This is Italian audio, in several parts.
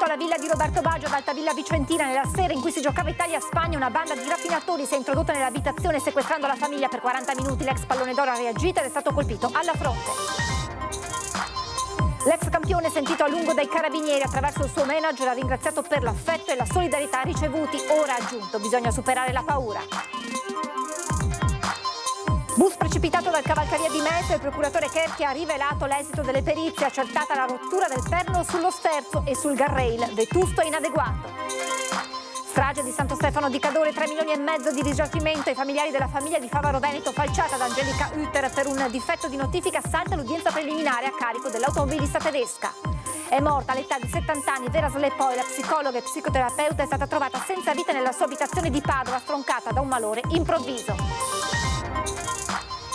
alla villa di Roberto Baggio ad Altavilla Vicentina. Nella sera in cui si giocava Italia-Spagna, una banda di rapinatori si è introdotta nell'abitazione sequestrando la famiglia per 40 minuti. L'ex pallone d'oro ha reagito ed è stato colpito alla fronte. L'ex campione, sentito a lungo dai carabinieri, attraverso il suo manager ha ringraziato per l'affetto e la solidarietà ricevuti. Ora ha aggiunto: bisogna superare la paura. Bus precipitato dal cavalcavia di Mestre, il procuratore Kerchi ha rivelato l'esito delle perizie, accertata la rottura del perno sullo sterzo e sul guardrail, vetusto e inadeguato. Strage di Santo Stefano di Cadore, 3,5 milioni di risarcimento ai familiari della famiglia di Favaro Veneto, falciata da Angelica Hütter per un difetto di notifica, salta l'udienza preliminare a carico dell'automobilista tedesca. È morta all'età di 70 anni Vera Slepoi, la psicologa e psicoterapeuta, è stata trovata senza vita nella sua abitazione di Padova, stroncata da un malore improvviso.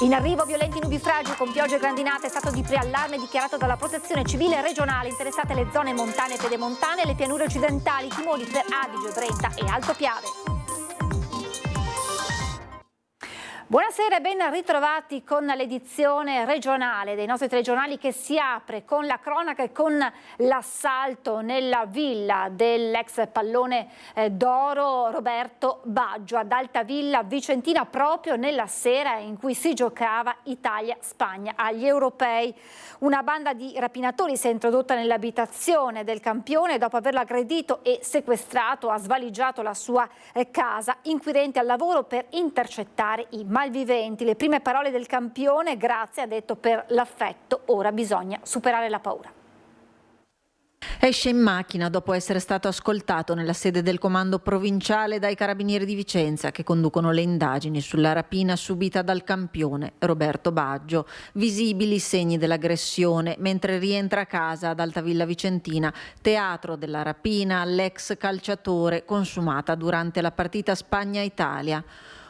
In arrivo violenti nubifragi con piogge e grandinate, stato di preallarme dichiarato dalla Protezione Civile regionale, interessate le zone montane e pedemontane e le pianure occidentali, timori per Adige, Brenta e Alto Piave. Buonasera e ben ritrovati con l'edizione regionale dei nostri telegiornali, che si apre con la cronaca e con l'assalto nella villa dell'ex pallone d'oro Roberto Baggio ad Altavilla Vicentina, proprio nella sera in cui si giocava Italia-Spagna agli europei. Una banda di rapinatori si è introdotta nell'abitazione del campione, dopo averlo aggredito e sequestrato ha svaligiato la sua casa. Inquirenti al lavoro per intercettare i malviventi. Le prime parole del campione: grazie, ha detto, per l'affetto, ora bisogna superare la paura. Esce in macchina dopo essere stato ascoltato nella sede del comando provinciale dai carabinieri di Vicenza, che conducono le indagini sulla rapina subita dal campione Roberto Baggio. Visibili i segni dell'aggressione mentre rientra a casa ad Altavilla Vicentina, teatro della rapina all'ex calciatore consumata durante la partita Spagna-Italia.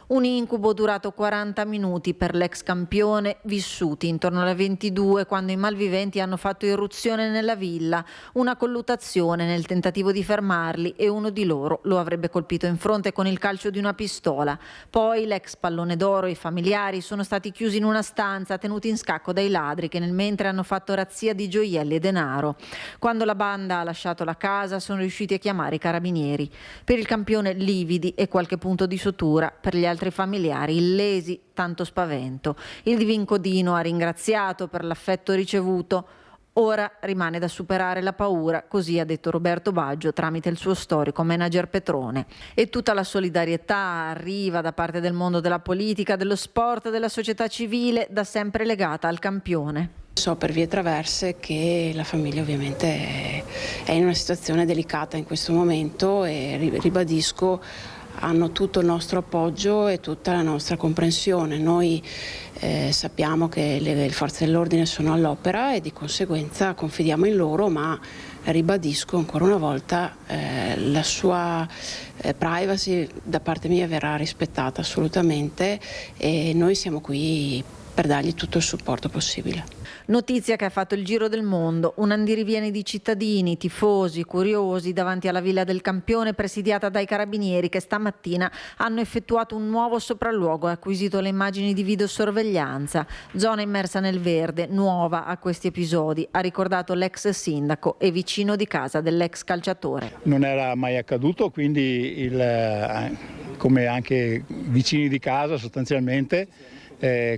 Un incubo durato 40 minuti per l'ex campione, vissuti intorno alle 22 quando i malviventi hanno fatto irruzione nella villa, una colluttazione nel tentativo di fermarli e uno di loro lo avrebbe colpito in fronte con il calcio di una pistola. Poi l'ex pallone d'oro e i familiari sono stati chiusi in una stanza, tenuti in scacco dai ladri che nel mentre hanno fatto razzia di gioielli e denaro. Quando la banda ha lasciato la casa sono riusciti a chiamare i carabinieri. Per il campione lividi e qualche punto di sutura, per gli altri familiari illesi, tanto spavento. Il Divincodino ha ringraziato per l'affetto ricevuto. Ora rimane da superare la paura, così ha detto Roberto Baggio tramite il suo storico manager Petrone. E tutta la solidarietà arriva da parte del mondo della politica, dello sport, della società civile, da sempre legata al campione. So per vie traverse che la famiglia ovviamente è in una situazione delicata in questo momento e ribadisco, hanno tutto il nostro appoggio e tutta la nostra comprensione. Noi sappiamo che le forze dell'ordine sono all'opera e di conseguenza confidiamo in loro, ma ribadisco ancora una volta la sua privacy da parte mia verrà rispettata assolutamente e noi siamo qui per dargli tutto il supporto possibile. Notizia che ha fatto il giro del mondo, un andirivieni di cittadini, tifosi, curiosi davanti alla villa del campione presidiata dai carabinieri che stamattina hanno effettuato un nuovo sopralluogo e acquisito le immagini di videosorveglianza. Zona immersa nel verde, nuova a questi episodi, ha ricordato l'ex sindaco e vicino di casa dell'ex calciatore. Non era mai accaduto, quindi come anche vicini di casa sostanzialmente,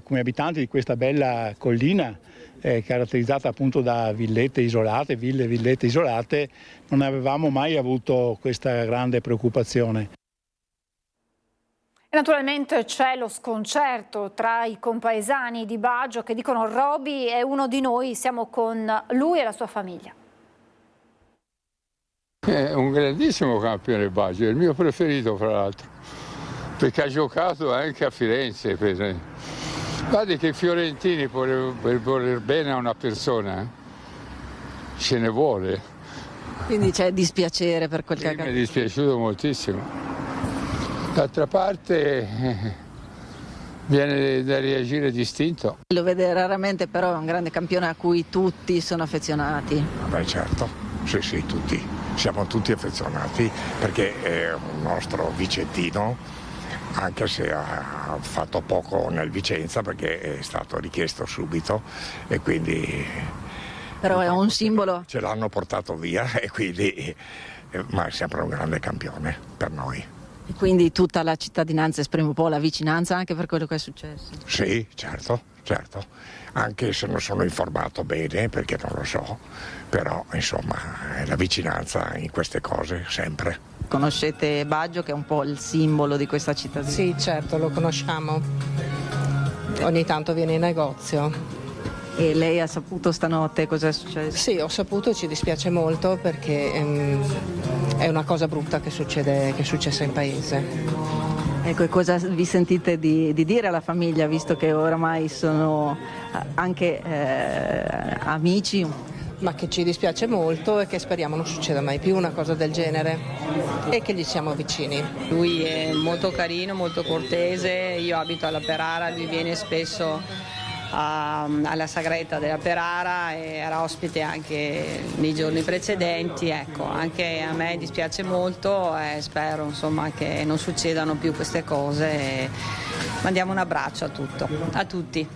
come abitanti di questa bella collina caratterizzata appunto da villette isolate, villette isolate, non avevamo mai avuto questa grande preoccupazione. E naturalmente c'è lo sconcerto tra i compaesani di Baggio che dicono: Roby è uno di noi, siamo con lui e la sua famiglia. È un grandissimo campione Baggio, è il mio preferito fra l'altro, perché ha giocato anche a Firenze per esempio. Guardi che i fiorentini per voler bene a una persona ce ne vuole. Quindi c'è dispiacere per quel che mi è dispiaciuto moltissimo. D'altra parte viene da reagire distinto. Lo vede raramente, però è un grande campione a cui tutti sono affezionati. Beh certo, sì, tutti. Siamo tutti affezionati perché è un nostro vicentino, anche se ha fatto poco nel Vicenza perché è stato richiesto subito e quindi Però è un simbolo. Ce l'hanno portato via e quindi ma è sempre un grande campione per noi. E quindi tutta la cittadinanza esprime un po' la vicinanza anche per quello che è successo? Sì, certo, anche se non sono informato bene perché non lo so, però insomma la vicinanza in queste cose sempre. Conoscete Baggio, che è un po' il simbolo di questa cittadina? Sì, certo, lo conosciamo. Ogni tanto viene in negozio. E lei ha saputo stanotte cosa è successo? Sì, ho saputo e ci dispiace molto perché è una cosa brutta che è successa in paese. Ecco, e cosa vi sentite di dire alla famiglia, visto che oramai sono anche amici? Ma che ci dispiace molto e che speriamo non succeda mai più una cosa del genere e che gli siamo vicini. Lui è molto carino, molto cortese, io abito alla Perara, lui viene spesso alla Sagreta della Perara e era ospite anche nei giorni precedenti. Ecco, anche a me dispiace molto e spero insomma che non succedano più queste cose e mandiamo un abbraccio a tutti.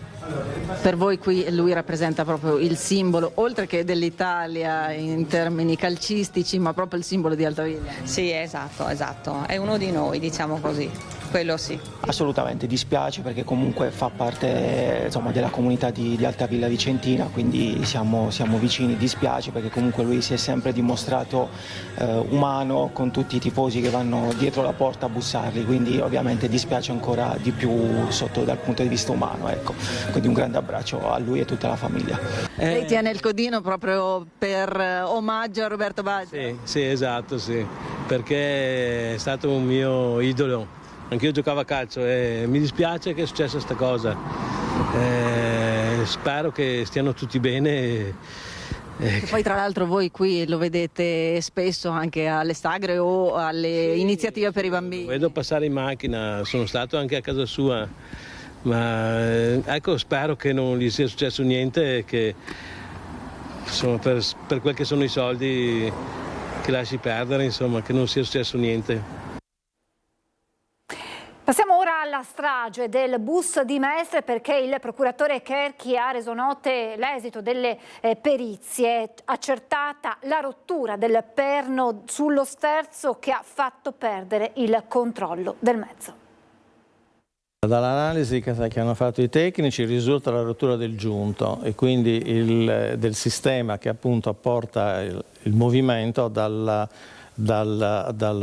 Per voi qui lui rappresenta proprio il simbolo, oltre che dell'Italia in termini calcistici, ma proprio il simbolo di Altavilla. Sì, esatto, è uno di noi, diciamo così, quello sì. Assolutamente, dispiace perché comunque fa parte insomma, della comunità di Altavilla Vicentina, quindi siamo vicini, dispiace perché comunque lui si è sempre dimostrato umano con tutti i tifosi che vanno dietro la porta a bussarli, quindi ovviamente dispiace ancora di più dal punto di vista umano, ecco. Quindi un grande abbraccio a lui e a tutta la famiglia. Lei tiene il codino proprio per omaggio a Roberto Baggio? Sì, esatto, sì, perché è stato un mio idolo. Anch'io giocavo a calcio e mi dispiace che è successa questa cosa. Spero che stiano tutti bene. E poi tra l'altro voi qui lo vedete spesso anche alle sagre o alle iniziative per i bambini. Lo vedo passare in macchina, sono stato anche a casa sua. Ma ecco, spero che non gli sia successo niente e che insomma, per quel che sono i soldi che lasci perdere, insomma, che non sia successo niente. Passiamo ora alla strage del bus di Mestre perché il procuratore Cherchi ha reso note l'esito delle perizie, accertata la rottura del perno sullo sterzo che ha fatto perdere il controllo del mezzo. Dall'analisi che hanno fatto i tecnici risulta la rottura del giunto e quindi del sistema che appunto apporta il movimento dallo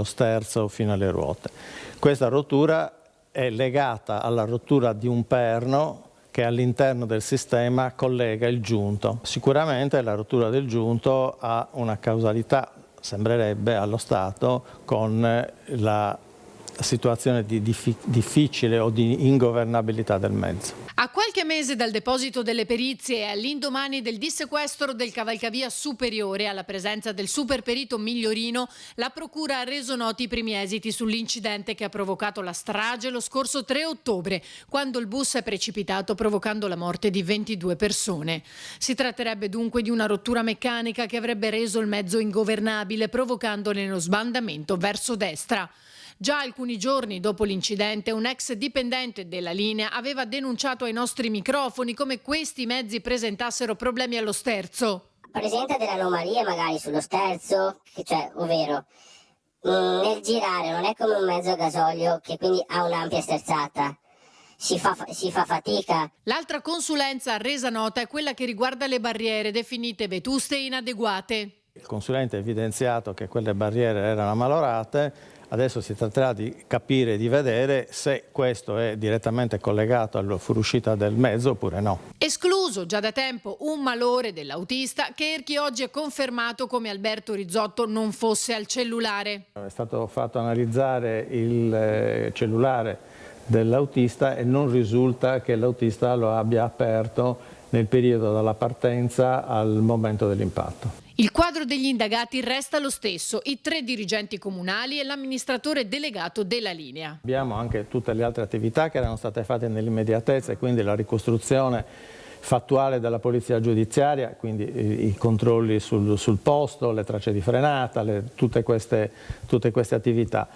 sterzo fino alle ruote. Questa rottura è legata alla rottura di un perno che all'interno del sistema collega il giunto. Sicuramente la rottura del giunto ha una causalità, sembrerebbe allo stato, con la situazione di difficile o di ingovernabilità del mezzo. A qualche mese dal deposito delle perizie e all'indomani del dissequestro del cavalcavia superiore alla presenza del superperito Migliorino, la procura ha reso noti i primi esiti sull'incidente che ha provocato la strage lo scorso 3 ottobre, quando il bus è precipitato provocando la morte di 22 persone. Si tratterebbe dunque di una rottura meccanica che avrebbe reso il mezzo ingovernabile, provocandone lo sbandamento verso destra. Già alcuni giorni dopo l'incidente, un ex dipendente della linea aveva denunciato ai nostri microfoni come questi mezzi presentassero problemi allo sterzo. Presenta delle anomalie magari sullo sterzo, ovvero nel girare non è come un mezzo a gasolio che quindi ha un'ampia sterzata. Si fa fatica. L'altra consulenza resa nota è quella che riguarda le barriere definite vetuste e inadeguate. Il consulente ha evidenziato che quelle barriere erano ammalorate. Adesso si tratterà di capire e di vedere se questo è direttamente collegato alla fuoriuscita del mezzo oppure no. Escluso già da tempo un malore dell'autista, Cherchi oggi ha confermato come Alberto Rizzotto non fosse al cellulare. È stato fatto analizzare il cellulare dell'autista e non risulta che l'autista lo abbia aperto nel periodo dalla partenza al momento dell'impatto. Il quadro degli indagati resta lo stesso, i 3 dirigenti comunali e l'amministratore delegato della linea. Abbiamo anche tutte le altre attività che erano state fatte nell'immediatezza e quindi la ricostruzione fattuale della polizia giudiziaria, quindi i controlli sul posto, le tracce di frenata, tutte queste attività.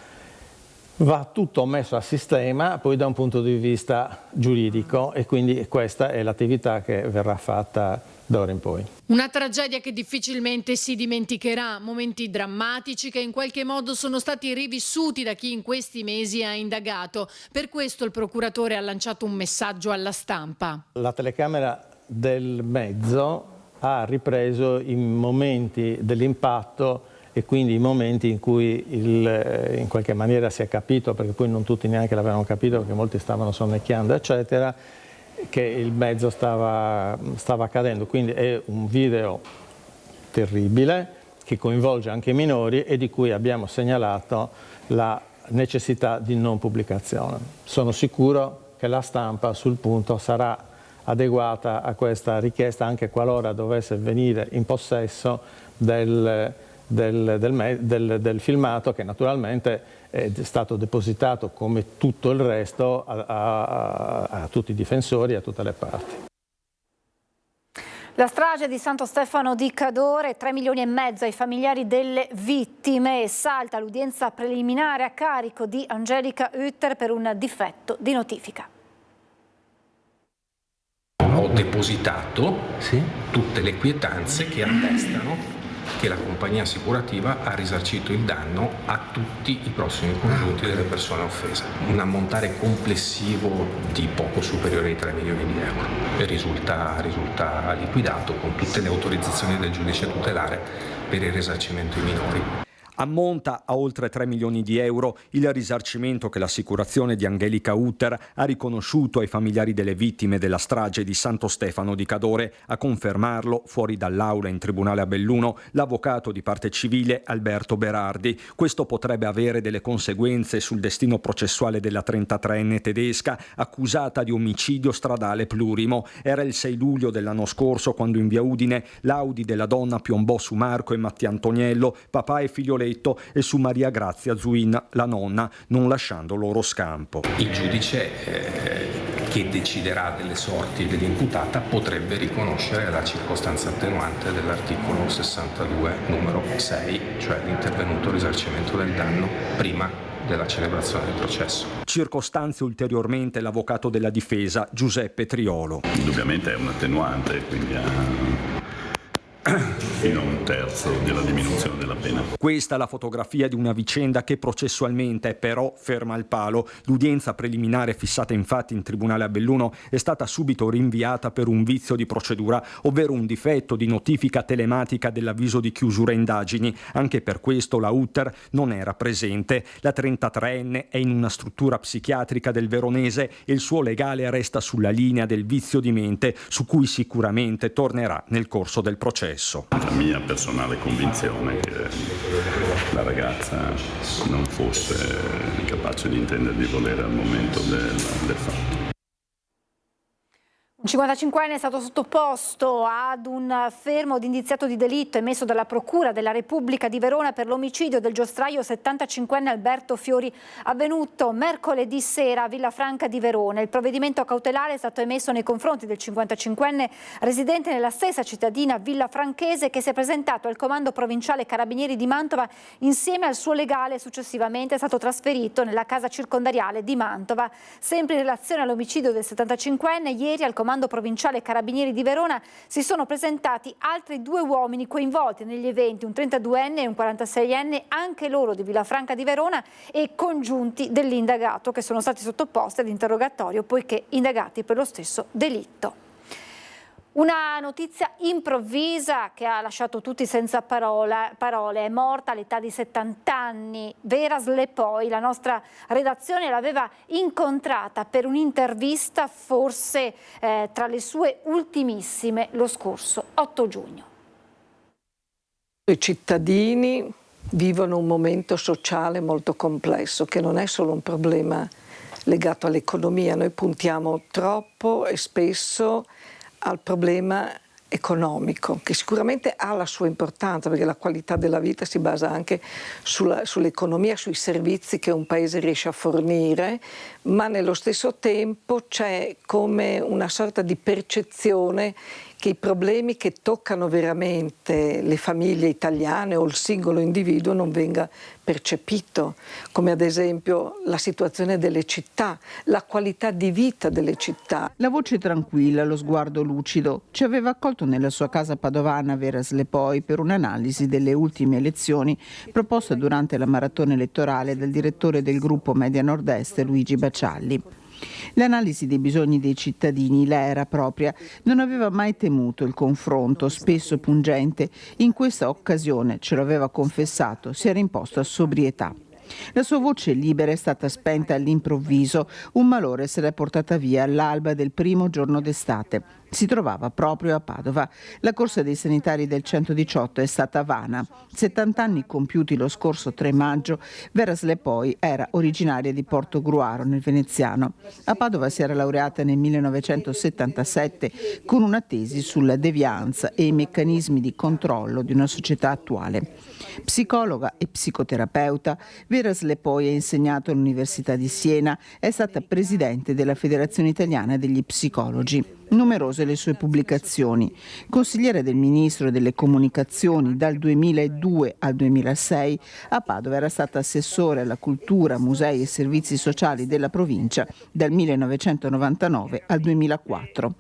Va tutto messo a sistema poi da un punto di vista giuridico e quindi questa è l'attività che verrà fatta d'ora in poi. Una tragedia che difficilmente si dimenticherà, momenti drammatici che in qualche modo sono stati rivissuti da chi in questi mesi ha indagato. Per questo il procuratore ha lanciato un messaggio alla stampa. La telecamera del mezzo ha ripreso i momenti dell'impatto e quindi i momenti in cui in qualche maniera si è capito, perché poi non tutti neanche l'avevano capito perché molti stavano sonnecchiando eccetera, che il mezzo stava cadendo. Quindi è un video terribile che coinvolge anche i minori e di cui abbiamo segnalato la necessità di non pubblicazione. Sono sicuro che la stampa sul punto sarà adeguata a questa richiesta anche qualora dovesse venire in possesso del filmato, che naturalmente è stato depositato come tutto il resto a tutti i difensori e a tutte le parti. La strage di Santo Stefano di Cadore, 3,5 milioni ai familiari delle vittime, e salta l'udienza preliminare a carico di Angelica Hutter per un difetto di notifica. Ho depositato tutte le quietanze che attestano che la compagnia assicurativa ha risarcito il danno a tutti i prossimi congiunti delle persone offese. Un ammontare complessivo di poco superiore ai 3 milioni di euro. E risulta liquidato con tutte le autorizzazioni del giudice tutelare per il risarcimento ai minori. Ammonta a oltre 3 milioni di euro il risarcimento che l'assicurazione di Angelica Hutter ha riconosciuto ai familiari delle vittime della strage di Santo Stefano di Cadore. A confermarlo, fuori dall'aula in tribunale a Belluno, l'avvocato di parte civile Alberto Berardi. Questo potrebbe avere delle conseguenze sul destino processuale della 33enne tedesca, accusata di omicidio stradale plurimo. Era il 6 luglio dell'anno scorso quando in via Udine l'Audi della donna piombò su Marco e Mattia Antoniello, papà e figlioletto, e su Maria Grazia Zuin, la nonna, non lasciando loro scampo. Il giudice che deciderà delle sorti dell'imputata potrebbe riconoscere la circostanza attenuante dell'articolo 62 numero 6, cioè l'intervenuto risarcimento del danno prima della celebrazione del processo. Circostanze ulteriormente l'avvocato della difesa Giuseppe Triolo. Indubbiamente è un attenuante, quindi fino a 1/3 della diminuzione della pena. Questa è la fotografia di una vicenda che processualmente è però ferma al palo. L'udienza preliminare fissata infatti in tribunale a Belluno è stata subito rinviata per un vizio di procedura, ovvero un difetto di notifica telematica dell'avviso di chiusura indagini. Anche per questo la Hutter non era presente. La 33enne è in una struttura psichiatrica del Veronese e il suo legale resta sulla linea del vizio di mente, su cui sicuramente tornerà nel corso del processo. La mia personale convinzione è che la ragazza non fosse capace di intendere di volere al momento del fatto. Un 55enne è stato sottoposto ad un fermo di indiziato di delitto emesso dalla Procura della Repubblica di Verona per l'omicidio del giostraio 75enne Alberto Fiori, avvenuto mercoledì sera a Villafranca di Verona. Il provvedimento cautelare è stato emesso nei confronti del 55enne residente nella stessa cittadina villafranchese, che si è presentato al Comando Provinciale Carabinieri di Mantova insieme al suo legale. Successivamente è stato trasferito nella casa circondariale di Mantova. Sempre in relazione all'omicidio del 75enne, ieri al Comando Provinciale Carabinieri di Verona si sono presentati altri 2 uomini coinvolti negli eventi, un 32enne e un 46enne, anche loro di Villafranca di Verona, e congiunti dell'indagato, che sono stati sottoposti ad interrogatorio poiché indagati per lo stesso delitto. Una notizia improvvisa che ha lasciato tutti senza parole. È morta all'età di 70 anni Vera Slepoi. La nostra redazione l'aveva incontrata per un'intervista, forse tra le sue ultimissime, lo scorso 8 giugno. I cittadini vivono un momento sociale molto complesso, che non è solo un problema legato all'economia. Noi puntiamo troppo e spesso al problema economico, che sicuramente ha la sua importanza, perché la qualità della vita si basa anche sull'economia, sui servizi che un paese riesce a fornire, ma nello stesso tempo c'è come una sorta di percezione che i problemi che toccano veramente le famiglie italiane o il singolo individuo non venga percepito, come ad esempio la situazione delle città, la qualità di vita delle città. La voce tranquilla, lo sguardo lucido ci aveva accolto nella sua casa padovana Veras Lepoi per un'analisi delle ultime elezioni proposta durante la maratona elettorale dal direttore del gruppo Media Nord-Est Luigi Bacialli. L'analisi dei bisogni dei cittadini, la era propria, non aveva mai temuto il confronto, spesso pungente. In questa occasione, ce lo aveva confessato, si era imposto a sobrietà. La sua voce libera è stata spenta all'improvviso, un malore se l'è portata via all'alba del primo giorno d'estate. Si trovava proprio a Padova. La corsa dei sanitari del 118 è stata vana. 70 anni compiuti lo scorso 3 maggio, Veras Lepoi era originaria di Portogruaro, nel Veneziano. A Padova si era laureata nel 1977 con una tesi sulla devianza e i meccanismi di controllo di una società attuale. Psicologa e psicoterapeuta, Veras Lepoi ha insegnato all'Università di Siena, è stata presidente della Federazione Italiana degli Psicologi. Numerose le sue pubblicazioni. Consigliere del Ministro delle Comunicazioni dal 2002 al 2006, a Padova era stata assessore alla cultura, musei e servizi sociali della provincia dal 1999 al 2004.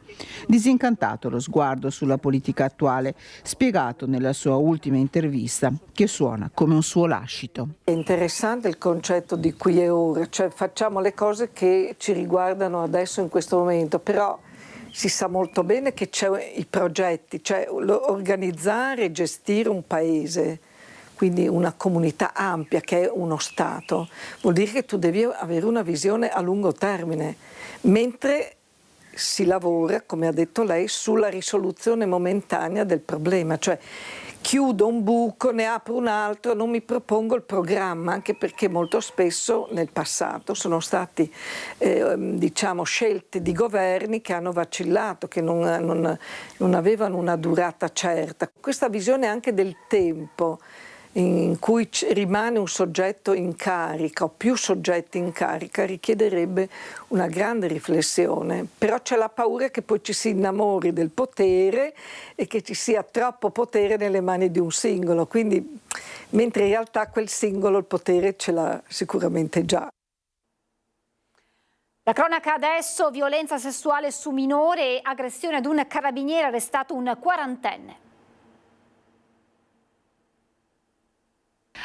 Disincantato lo sguardo sulla politica attuale, spiegato nella sua ultima intervista, che suona come un suo lascito. È interessante il concetto di qui e ora, cioè facciamo le cose che ci riguardano adesso in questo momento, però si sa molto bene che c'è i progetti, cioè organizzare e gestire un paese, quindi una comunità ampia che è uno Stato, vuol dire che tu devi avere una visione a lungo termine, mentre si lavora, come ha detto lei, sulla risoluzione momentanea del problema, cioè chiudo un buco, ne apro un altro, non mi propongo il programma, anche perché molto spesso nel passato sono stati scelte di governi che hanno vacillato, che non avevano una durata certa. Questa visione anche del tempo in cui rimane un soggetto in carica o più soggetti in carica richiederebbe una grande riflessione, però c'è la paura che poi ci si innamori del potere e che ci sia troppo potere nelle mani di un singolo, quindi mentre in realtà quel singolo il potere ce l'ha sicuramente già. La cronaca adesso: violenza sessuale su minore e aggressione ad un carabiniere, arrestato un 40enne.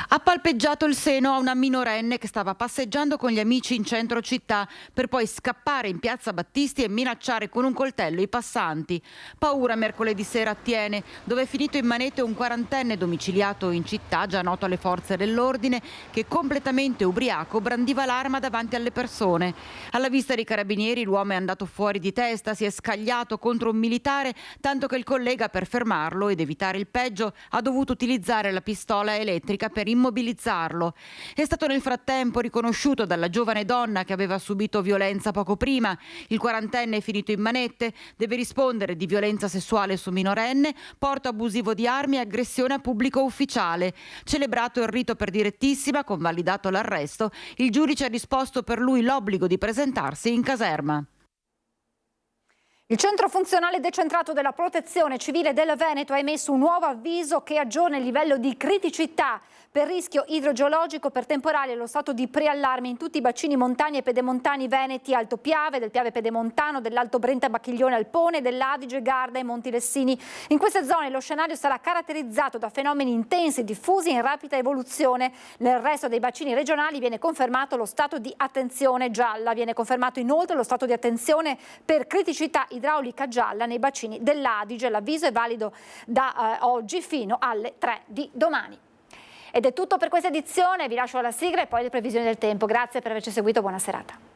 Ha palpeggiato il seno a una minorenne che stava passeggiando con gli amici in centro città per poi scappare in piazza Battisti e minacciare con un coltello i passanti. Paura mercoledì sera a Thiene, dove è finito in manette un 40enne domiciliato in città, già noto alle forze dell'ordine, che completamente ubriaco brandiva l'arma davanti alle persone. Alla vista dei carabinieri l'uomo è andato fuori di testa, si è scagliato contro un militare, tanto che il collega, per fermarlo ed evitare il peggio, ha dovuto utilizzare la pistola elettrica per immobilizzarlo. È stato nel frattempo riconosciuto dalla giovane donna che aveva subito violenza poco prima. Il 40enne è finito in manette, deve rispondere di violenza sessuale su minorenne, porto abusivo di armi e aggressione a pubblico ufficiale. Celebrato il rito per direttissima, convalidato l'arresto, il giudice ha disposto per lui l'obbligo di presentarsi in caserma. Il Centro Funzionale Decentrato della Protezione Civile del Veneto ha emesso un nuovo avviso che aggiorna il livello di criticità per rischio idrogeologico per temporali allo stato di preallarme in tutti i bacini montani e pedemontani veneti: Alto Piave, del Piave Pedemontano, dell'Alto Brenta Bacchiglione Alpone, dell'Adige, Garda e Monti Lessini. In queste zone lo scenario sarà caratterizzato da fenomeni intensi, diffusi e in rapida evoluzione. Nel resto dei bacini regionali viene confermato lo stato di attenzione gialla. Viene confermato inoltre lo stato di attenzione per criticità idraulica gialla nei bacini dell'Adige. L'avviso è valido da oggi fino alle 3 di domani. Ed è tutto per questa edizione, vi lascio alla sigla e poi le previsioni del tempo. Grazie per averci seguito, buona serata.